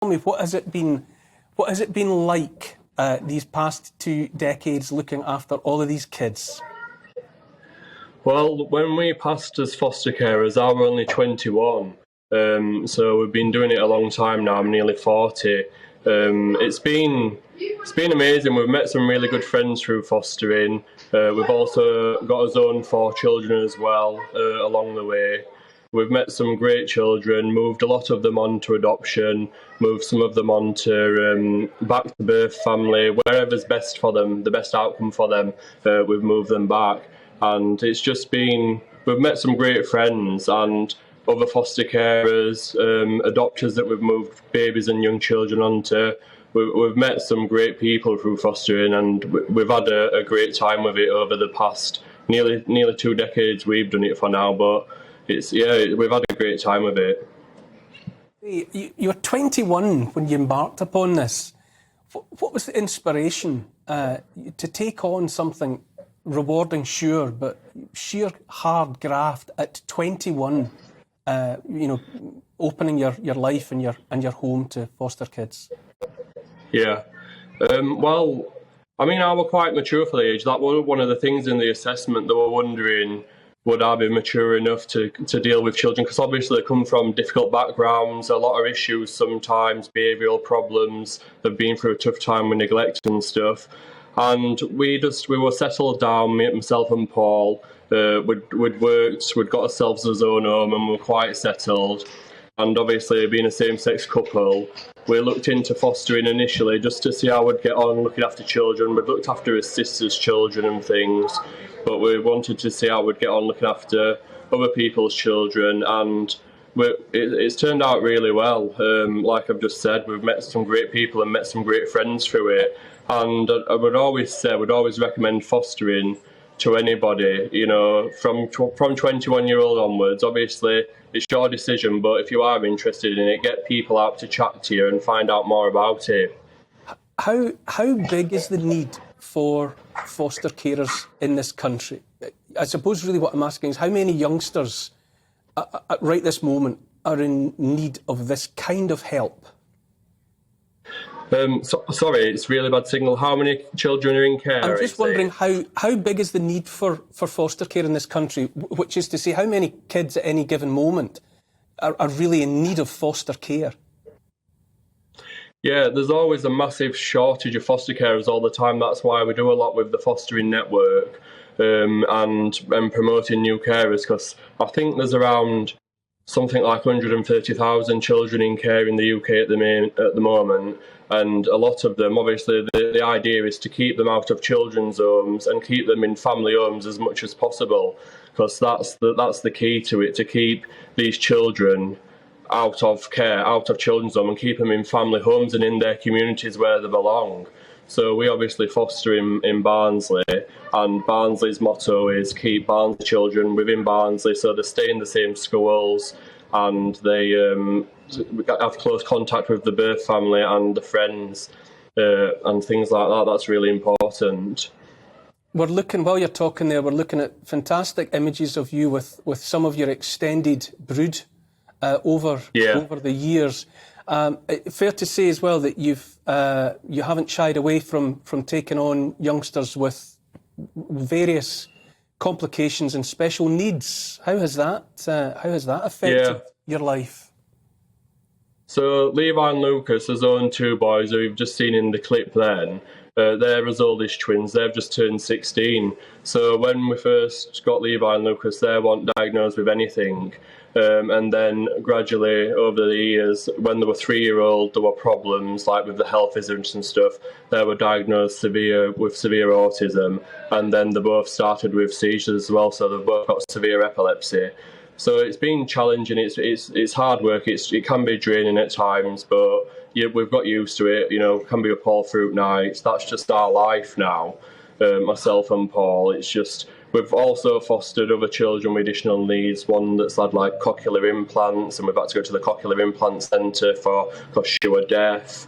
Tell me, what has it been like these past 2 decades looking after all of these kids? Well, when we passed as foster carers, I was only 21. So we've been doing it a long time now. I'm nearly 40. It's been amazing. We've met some really good friends through fostering. We've also got our own 4 children as well along the way. We've met some great children, moved a lot of them on to adoption, moved some of them on to back to birth family, wherever's best for them, the best outcome for them, we've moved them back. And it's just been, we've met some great friends and other foster carers, adopters that we've moved babies and young children onto. We've met some great people through fostering, and we've had a great time with it over the past nearly 2 decades. We've done it for now, but we've had a great time with it. You were 21 when you embarked upon this. What was the inspiration to take on something rewarding, sure, but sheer hard graft at 21? Opening your life and your home to foster kids. Yeah. Well, I mean, I was quite mature for the age. That was one of the things in the assessment. They were wondering, would I be mature enough to deal with children? Because obviously they come from difficult backgrounds, a lot of issues sometimes, behavioural problems. They've been through a tough time with neglect and stuff. And we were settled down, myself and Paul. We'd worked, we'd got ourselves our own home, and we were quite settled. And obviously, being a same-sex couple, we looked into fostering initially just to see how we'd get on looking after children. We'd looked after his sister's children and things, but we wanted to see how we'd get on looking after other people's children, and it's turned out really well. Like I've just said, we've met some great people and met some great friends through it. And I would always say, would always recommend fostering to anybody, from 21-year-old onwards. Obviously, it's your decision, but if you are interested in it, get people out to chat to you and find out more about it. How big is the need for foster carers in this country? I suppose really what I'm asking is how many youngsters right this moment are in need of this kind of help? Sorry, it's really bad signal. How many children are in care? I'm just wondering how big is the need for foster care in this country, which is to say how many kids at any given moment are really in need of foster care? Yeah, there's always a massive shortage of foster carers all the time. That's why we do a lot with the fostering network and promoting new carers, because I think there's around something like 130,000 children in care in the UK at the moment, and a lot of them, obviously, the idea is to keep them out of children's homes and keep them in family homes as much as possible, because that's the key to it, to keep these children out of care, out of children's home, and keep them in family homes and in their communities where they belong. So we obviously foster in Barnsley, and Barnsley's motto is keep Barnsley children within Barnsley, so they stay in the same schools and they have close contact with the birth family and the friends and things like that. That's really important. We're looking, while you're talking there, we're looking at fantastic images of you with some of your extended brood over the years. Fair to say as well that you haven't shied away from taking on youngsters with various complications and special needs. How has that affected your life? So Levi and Lucas, his own 2 boys who you've just seen in the clip then, they're his oldest twins. They've just turned 16. So when we first got Levi and Lucas, they weren't diagnosed with anything. And then gradually over the years, when they were 3-year-old, there were problems like with the health visits and stuff. They were diagnosed with severe autism, and then they both started with seizures as well. So they've both got severe epilepsy. So it's been challenging. It's hard work. It can be draining at times, but we've got used to it. It can be up all through nights. That's just our life now. Myself and Paul. It's just. We've also fostered other children with additional needs, one that's had like cochlear implants, and we've had to go to the cochlear implant centre because she was deaf.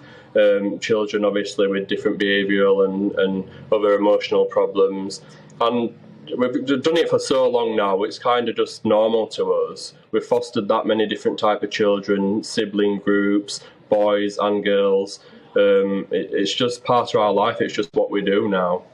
Children obviously with different behavioural and other emotional problems. And we've done it for so long now, it's kind of just normal to us. We've fostered that many different type of children, sibling groups, boys and girls. It's just part of our life. It's just what we do now.